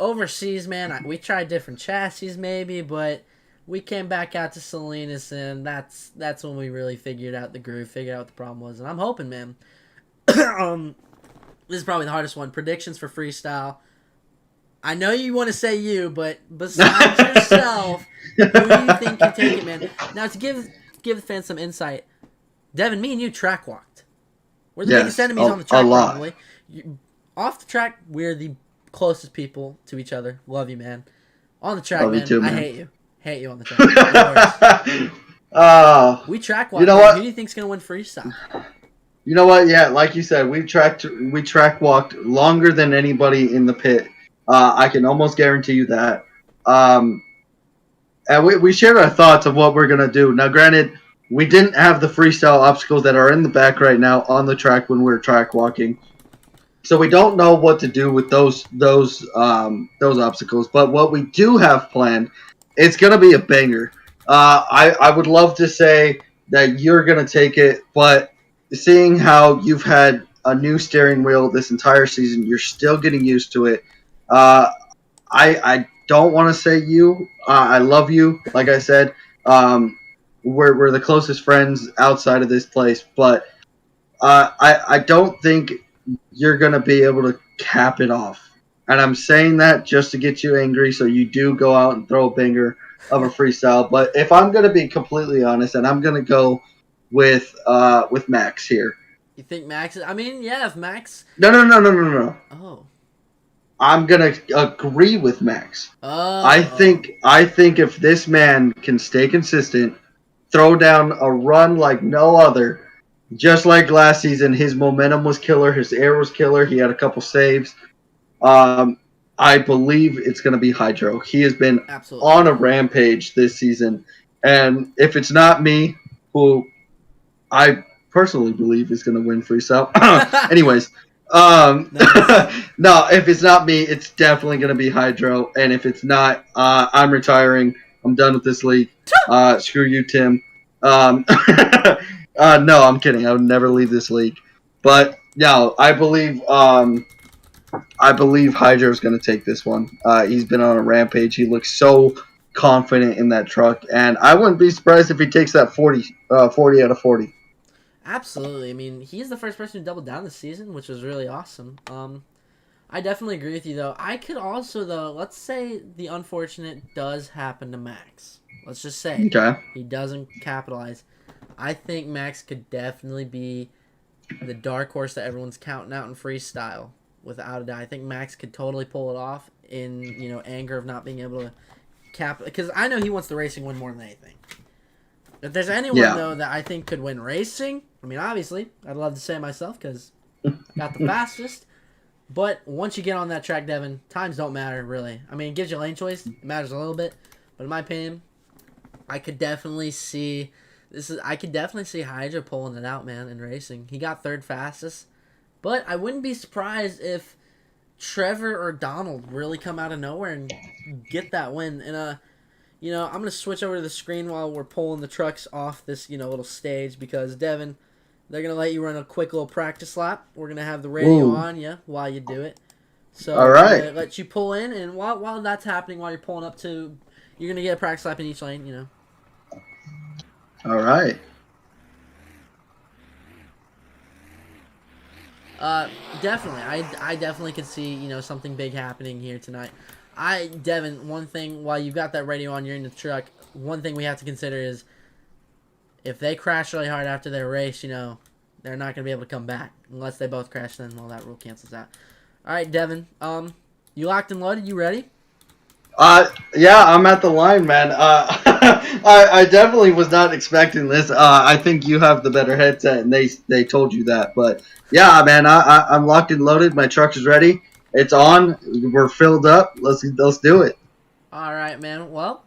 Overseas, man, we tried different chassis maybe, but we came back out to Salinas, and that's when we really figured out the groove, figured out what the problem was. And I'm hoping, man. This is probably the hardest one. Predictions for freestyle. I know you want to say you, but besides yourself, who do you think can take it, man? Now, to give the fans some insight, Devin, me and you track walked. We're the biggest enemies on the track, probably. Off the track, we're the closest people to each other. Love you, man. On the track, man, I hate you. Hate you on the track. We track walked. You know what? Who do you think's gonna win freestyle? You know what? Yeah, like you said, we track walked longer than anybody in the pit. I can almost guarantee you that. And we shared our thoughts of what we're gonna do. Now, granted, we didn't have the freestyle obstacles that are in the back right now on the track when we were track walking, so we don't know what to do with those obstacles. But what we do have planned, it's gonna be a banger. I would love to say that you're gonna take it, but seeing how you've had a new steering wheel this entire season, you're still getting used to it. I don't want to say you. I love you. Like I said, we're the closest friends outside of this place, but I don't think you're going to be able to cap it off. and I'm saying that just to get you angry, so you do go out and throw a banger of a freestyle. But if I'm gonna be completely honest, and I'm gonna go with Max here. You think Max? I mean, yeah. If Max. No. Oh. I'm gonna agree with Max. Oh. I think if this man can stay consistent, throw down a run like no other, just like last season, his momentum was killer, his air was killer. He had a couple saves. I believe it's going to be Hydro. He has been Absolutely on a rampage this season, and if it's not me, who I personally believe is going to win freestyle. Anyways, no, if it's not me, it's definitely going to be Hydro, and if it's not, I'm retiring. I'm done with this league. Screw you, Tim. No, I'm kidding. I would never leave this league. But no, I believe Hydro is going to take this one. He's been on a rampage. He looks so confident in that truck, and I wouldn't be surprised if he takes that 40 out of 40. Absolutely. I mean, he's the first person to double down this season, which was really awesome. I definitely agree with you, though. I could also, though, let's say the unfortunate does happen to Max. Let's just say he doesn't capitalize. I think Max could definitely be the dark horse that everyone's counting out in freestyle, without a doubt. I think Max could totally pull it off in, anger of not being able to because I know he wants the racing win more than anything. If there's anyone, though, that I think could win racing, I mean, obviously, I'd love to say it myself because I got the fastest. But once you get on that track, Devin, times don't matter, really. I mean, it gives you lane choice. It matters a little bit. But in my opinion, I could definitely see Hydra pulling it out, man, in racing. He got third fastest. But I wouldn't be surprised if Trevor or Donald really come out of nowhere and get that win. And, I'm going to switch over to the screen while we're pulling the trucks off this, little stage because, Devin, they're going to let you run a quick little practice lap. We're going to have the radio on you while you do it. So all right. Let you pull in, and while that's happening, while you're pulling up to, you're going to get a practice lap in each lane, All right. Definitely. I definitely could see, something big happening here tonight. Devin, one thing, while you've got that radio on, you're in the truck, one thing we have to consider is if they crash really hard after their race, they're not going to be able to come back. Unless they both crash, then, well, that rule cancels out. All right, Devin, you locked and loaded? You ready? Yeah, I'm at the line, man. I definitely was not expecting this. I think you have the better headset, and they told you that. But yeah, man, I'm locked and loaded. My truck is ready. It's on. We're filled up. Let's do it. All right, man. Well,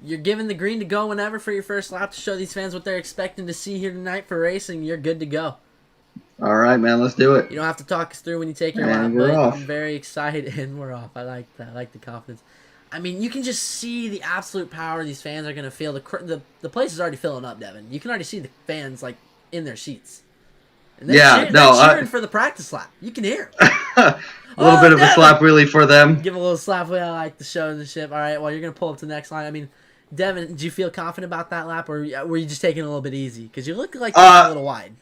you're given the green to go whenever for your first lap to show these fans what they're expecting to see here tonight for racing. You're good to go. All right, man. Let's do it. You don't have to talk us through when you take your And lap, we're but off. I'm very excited, and we're off. I like that. I like the confidence. I mean, you can just see the absolute power these fans are going to feel. The place is already filling up, Devin. You can already see the fans, in their seats. And they're cheering for the practice lap. You can hear them. A little bit of a slap wheelie for them. Give a little slap wheel. I like the show and the ship. All right, well, you're going to pull up to the next line. I mean, Devin, did you feel confident about that lap, or were you just taking it a little bit easy? Because you look like you're a little wide.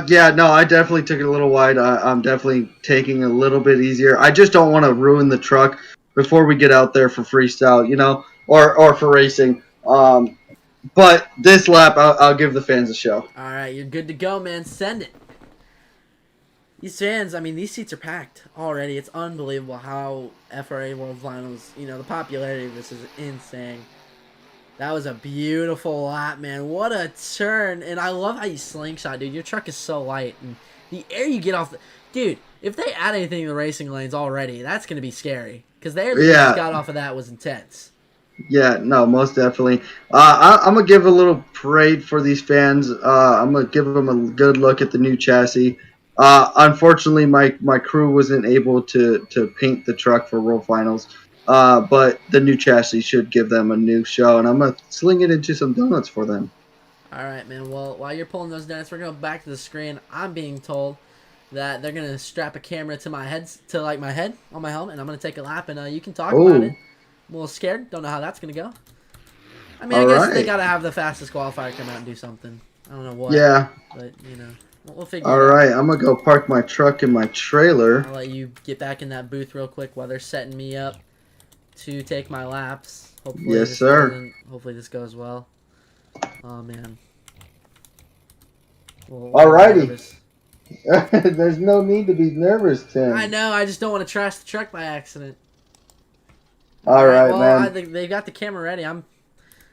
Yeah, no, I definitely took it a little wide. I'm definitely taking it a little bit easier. I just don't want to ruin the truck before we get out there for freestyle, or for racing. But this lap, I'll give the fans a show. All right, you're good to go, man. Send it. These fans, I mean, these seats are packed already. It's unbelievable how FRA World Finals, the popularity of this is insane. That was a beautiful lap, man. What a turn. And I love how you slingshot, dude. Your truck is so light. And the air you get off dude, if they add anything to the racing lanes already, that's going to be scary. Because the air that you just got off of that was intense. Yeah, no, most definitely. I'm going to give a little parade for these fans. I'm going to give them a good look at the new chassis. Unfortunately, my crew wasn't able to paint the truck for World Finals. But the new chassis should give them a new show, and I'm going to sling it into some donuts for them. All right, man. Well, while you're pulling those donuts, we're going back to the screen. I'm being told that they're going to strap a camera to my head, my head on my helmet, and I'm going to take a lap, and you can talk about it. I'm a little scared. Don't know how that's going to go. I mean, I guess they got to have the fastest qualifier come out and do something. I don't know what. Yeah. But, We'll figure it All out. right, I'm gonna go park my truck in my trailer. I'll let you get back in that booth real quick while they're setting me up to take my laps. Hopefully Yes, this sir. hopefully this goes well. Oh man. Well, Alrighty. There's no need to be nervous, Tim. I know. I just don't want to trash the truck by accident. All right, well, man. they got the camera ready. I'm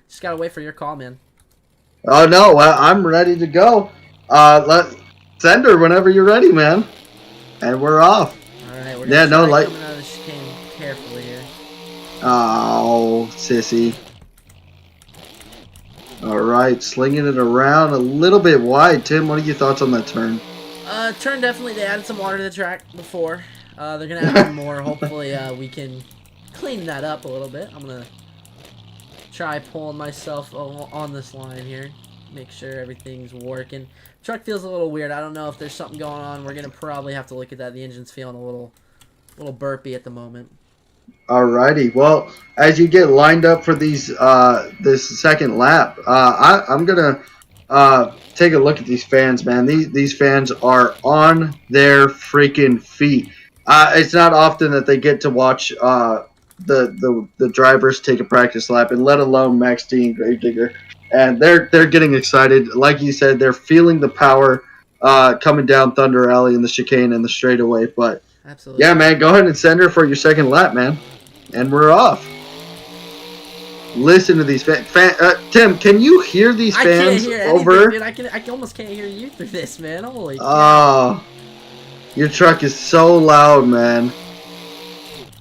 just gotta wait for your call, man. Oh no, well, I'm ready to go. Send her whenever you're ready, man. And we're off. All right, we're gonna try coming out of the chicane carefully here. Oh, sissy. All right, slinging it around a little bit wide. Tim, what are your thoughts on that turn? Turn definitely. They added some water to the track before. They're gonna add some more. Hopefully, we can clean that up a little bit. I'm gonna try pulling myself on this line here. Make sure everything's working. Truck feels a little weird. I don't know if there's something going on. We're gonna probably have to look at that. The engine's feeling a little burpy at the moment. Alrighty. Well, as you get lined up for these this second lap, I'm gonna take a look at these fans, man. These fans are on their freaking feet. It's not often that they get to watch the drivers take a practice lap, and let alone Max D and Gravedigger. And they're getting excited. Like you said, they're feeling the power coming down Thunder Alley in the chicane and the straightaway. But Absolutely. yeah, man, go ahead and send her for your second lap, man. And we're off. Listen to these fans. Tim, can you hear these fans over? Dude. I almost can't hear you through this, man. Holy cow. Oh, your truck is so loud, man.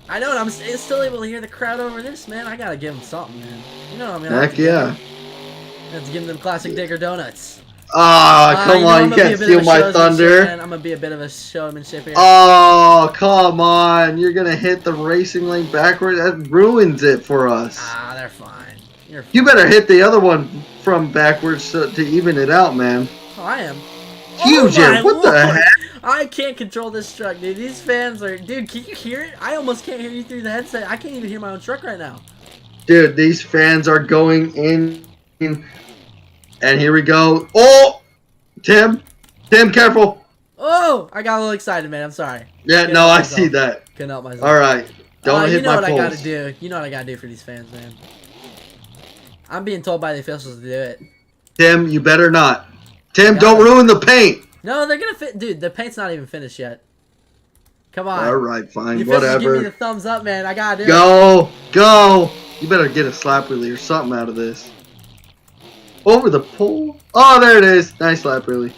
I know, and I'm still able to hear the crowd over this, man. I gotta give them something, man. You know what I mean? Heck yeah. Let's give them classic Digger donuts. Oh, come on, you can't steal my thunder. Man. I'm gonna be a bit of a showmanship here. Oh, come on. You're going to hit the racing lane backward. That ruins it for us. Ah, they're fine. You're fine. You better hit the other one from backwards to even it out, man. Oh, I am. Huge. Oh, What the heck? I can't control this truck, dude. These fans are... Dude, can you hear it? I almost can't hear you through the headset. I can't even hear my own truck right now. Dude, these fans are going in. And here we go. Oh! Tim, careful. Oh! I got a little excited, man. I'm sorry. Yeah, no, I see that. Couldn't help myself. All right. Don't hit my poles. You know what I gotta do. You know what I gotta do for these fans, man. I'm being told by the officials to do it. Tim, you better not. Tim, don't ruin the paint. No, they're gonna fit. Dude, the paint's not even finished yet. Come on. All right, fine, the officials whatever. give me the thumbs up, man. I gotta do it. Go. You better get a slap wheelie or something out of this. Over the pole. Oh, there it is. Nice lap, really.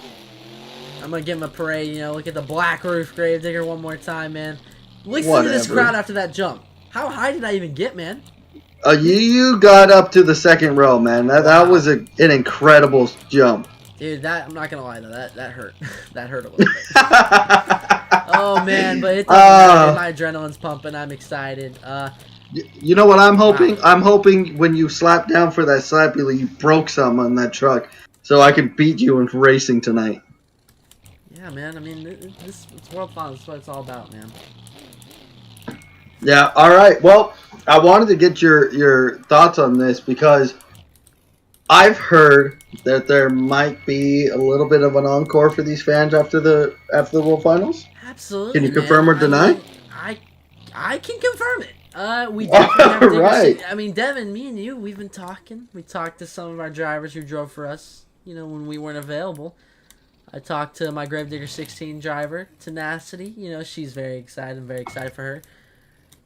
I'm gonna give him a parade, you know. Look at the black roof Gravedigger one more time, man. Listen to this crowd after that jump. How high did I even get, man? You got up to the second row, man. That was an incredible jump. Dude, I'm not gonna lie though, that hurt. That hurt a little bit. Oh man, but it doesn't matter. My adrenaline's pumping. I'm excited. You know what I'm hoping? Wow. I'm hoping when you slap down for that slap wheelie, you broke something on that truck, so I can beat you in racing tonight. Yeah, man. I mean, it's World Finals. That's what it's all about, man. Yeah. All right. Well, I wanted to get your thoughts on this because I've heard that there might be a little bit of an encore for these fans after the World Finals. Absolutely. Can you confirm or deny? I can confirm it. We definitely right. I mean, Devin, me and you, we've been talking. We talked to some of our drivers who drove for us, you know, when we weren't available. I talked to my Gravedigger 16 driver, Tenacity. You know, she's very excited. I'm very excited for her.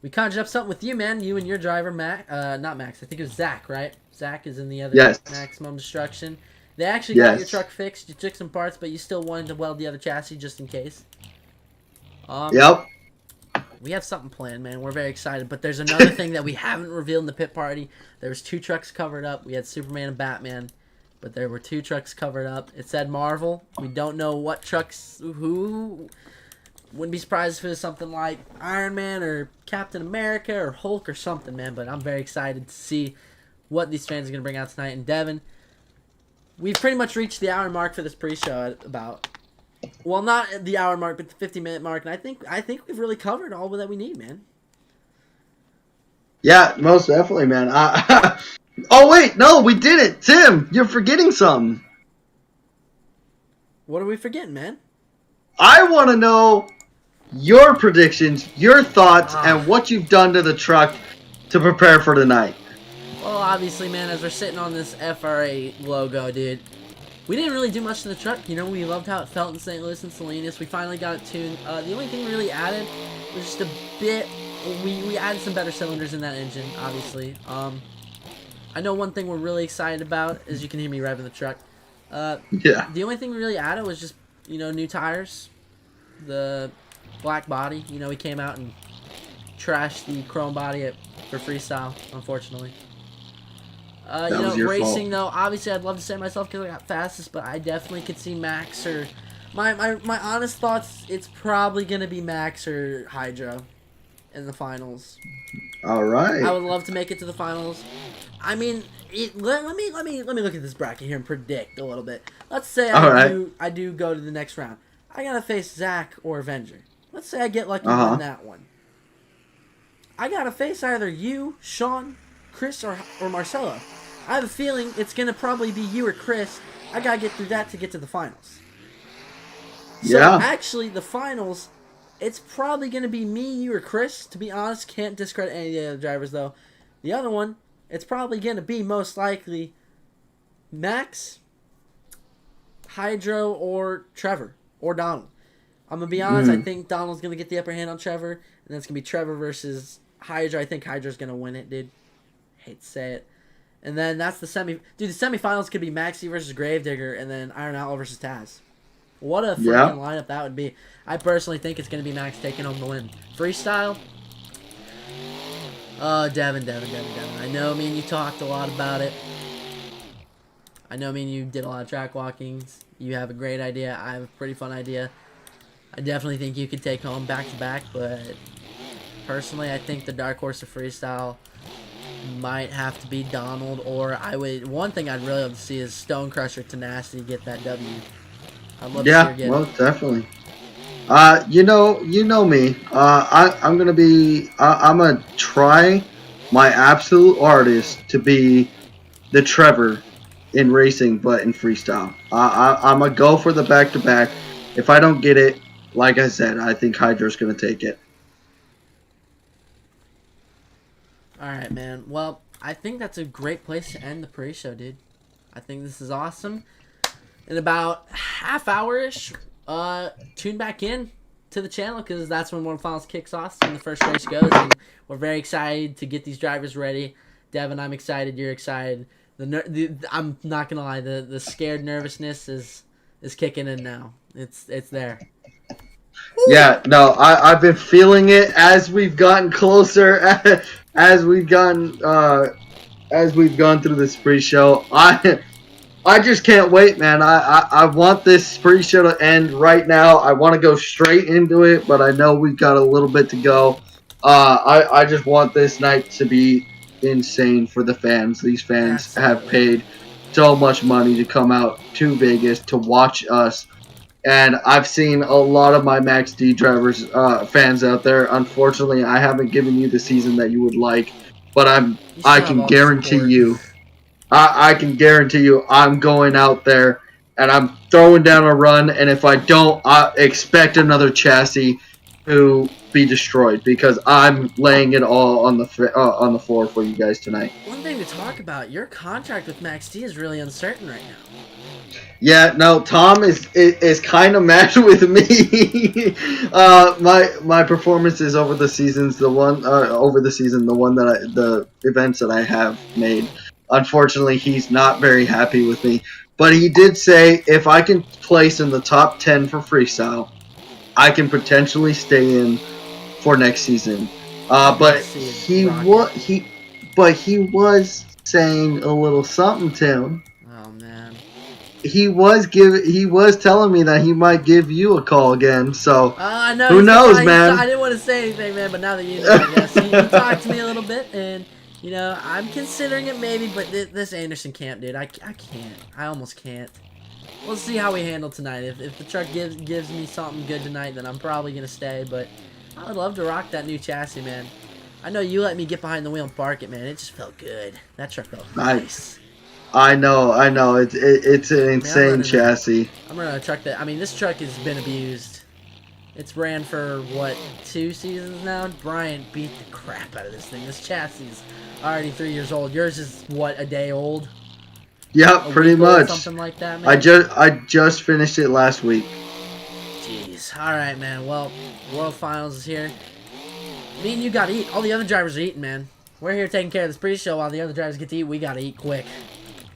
We conjured up something with you, man. You and your driver, Max. Not Max. I think it was Zach, right? Zach is in the other Maximum Destruction. They actually got your truck fixed. You took some parts, but you still wanted to weld the other chassis just in case. Yep. We have something planned, man. We're very excited. But there's another thing that we haven't revealed in the pit party. There was 2 trucks covered up. We had Superman and Batman. But there were 2 trucks covered up. It said Marvel. We don't know what trucks, who. Wouldn't be surprised if it was something like Iron Man or Captain America or Hulk or something, man. But I'm very excited to see what these fans are going to bring out tonight. And Devin, we've pretty much reached the hour mark for this pre-show at about... Well, not the hour mark, but the 50-minute mark. And I think we've really covered all that we need, man. Yeah, most definitely, man. Oh, wait. No, we didn't. Tim, you're forgetting something. What are we forgetting, man? I want to know your predictions, your thoughts, and what you've done to the truck to prepare for tonight. Well, obviously, man, as we're sitting on this FRA logo, dude, we didn't really do much to the truck. You know, we loved how it felt in St. Louis and Salinas. We finally got it tuned. The only thing we really added was just a bit. We added some better cylinders in that engine, obviously. I know one thing we're really excited about, as you can hear me revving the truck. Yeah. The only thing we really added was just, you know, new tires, the black body. You know, we came out and trashed the chrome body for freestyle, unfortunately. You know, racing though, obviously I'd love to say myself because I got fastest, but I definitely could see Max or my honest thoughts. It's probably gonna be Max or Hydro in the finals. All right. I would love to make it to the finals. I mean, let me look at this bracket here and predict a little bit. Let's say I do go to the next round. I gotta face Zach or Avenger. Let's say I get lucky and win that one. I gotta face either you, Sean, Chris, or Marcelo. I have a feeling it's gonna probably be you or Chris. I gotta get through that to get to the finals. So actually, the finals, it's probably gonna be me, you, or Chris. To be honest, can't discredit any of the other drivers though. The other one, it's probably gonna be most likely Max, Hydro, or Trevor, or Donald. I'm gonna be honest. I think Donald's gonna get the upper hand on Trevor, and then it's gonna be Trevor versus Hydro. I think Hydro's gonna win it, dude. Hate to say it. And then that's the Dude, the semifinals could be Maxie versus Gravedigger, and then Iron Outlaw versus Taz. What a freaking lineup that would be. I personally think it's going to be Max taking home the win. Freestyle? Oh, Devin. I know me and you talked a lot about it. I know me and you did a lot of track walkings. You have a great idea. I have a pretty fun idea. I definitely think you could take home back-to-back, but personally, I think the dark horse of freestyle might have to be Donald, or one thing I'd really love to see is Stone Crusher Tenacity get that W. I'd love to see her get well, definitely. You know me. I'm gonna try my absolute hardest to be the Trevor in racing, but in freestyle. I'm gonna go for the back-to-back. If I don't get it, like I said, I think Hydro's gonna take it. Alright, man. Well, I think that's a great place to end the pre-show, dude. I think this is awesome. In about half hour-ish, tune back in to the channel because that's when World Finals kicks off, when the first race goes. And we're very excited to get these drivers ready. Devin, I'm excited. You're excited. I'm not going to lie. The scared nervousness is kicking in now. It's there. Yeah, no, I've been feeling it as we've gotten closer, as we've gone through this pre-show. I just can't wait, man. I want this pre-show to end right now. I want to go straight into it, but I know we've got a little bit to go. I just want this night to be insane for the fans. These fans have paid so much money to come out to Vegas to watch us. And I've seen a lot of my Max D drivers fans out there. Unfortunately, I haven't given you the season that you would like, but I can guarantee you I'm going out there and I'm throwing down a run. And if I don't, I expect another chassis to be destroyed because I'm laying it all on the floor for you guys tonight. One thing to talk about: your contract with Max D is really uncertain right now. Yeah, no, Tom is kind of mad with me. My performances over the seasons, the events that I have made. Unfortunately, he's not very happy with me. But he did say if I can place in the top 10 for freestyle, I can potentially stay in for next season. But he was saying a little something to him. Oh man. He was telling me that he might give you a call again. So I know. Who knows, man? I didn't want to say anything, man, but now that you know, I guess he talked to me a little bit, and you know, I'm considering it maybe. But this Anderson camp, dude, I can't. I almost can't. We'll see how we handle tonight. If the truck gives me something good tonight, then I'm probably gonna stay. But I would love to rock that new chassis, man. I know you let me get behind the wheel and park it, man. It just felt good. That truck felt nice. I know. It's an insane running chassis. I'm running a truck that, I mean, this truck has been abused. It's ran for, what, 2 seasons now? Bryant beat the crap out of this thing. This chassis is already 3 years old. Yours is, what, a day old? Yep, pretty much. Something like that, man? I just finished it last week. Jeez. Alright, man. Well, World Finals is here. Me and you gotta eat. All the other drivers are eating, man. We're here taking care of this pre-show while the other drivers get to eat. We gotta eat quick.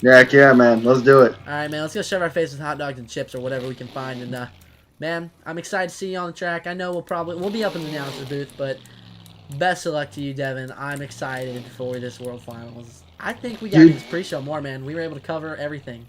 Heck yeah, man. Let's do it. Alright, man. Let's go shove our face with hot dogs and chips or whatever we can find. And, man, I'm excited to see you on the track. I know we'll be up in the announcer's booth, but best of luck to you, Devin. I'm excited for this World Finals. I think we got to do this pre-show more, man. We were able to cover everything.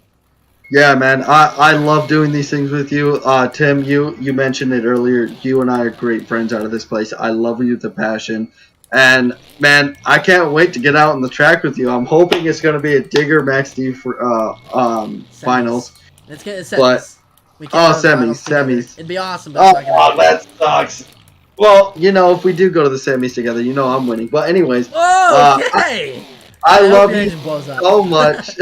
Yeah, man. I love doing these things with you. Tim, you mentioned it earlier. You and I are great friends out of this place. I love you with a passion. And, man, I can't wait to get out on the track with you. I'm hoping it's going to be a Digger Max D for, finals. It's semis. Semis. It'd be awesome, but it's not gonna that sucks. Well, if we do go to the semis together, I'm winning. But anyways, okay. I love you Blows up. so much.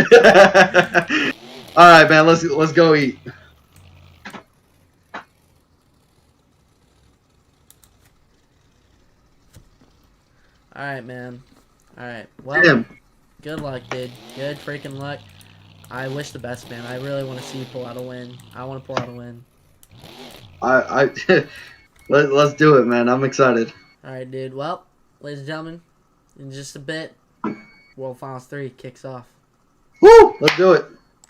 All right, man. Let's go eat. All right, man. All right. Well, Tim. Good luck, dude. Good freaking luck. I wish the best, man. I really want to see you pull out a win. I want to pull out a win. Let's do it, man. I'm excited. All right, dude. Well, ladies and gentlemen, in just a bit, World Finals 3 kicks off. Woo! Let's do it.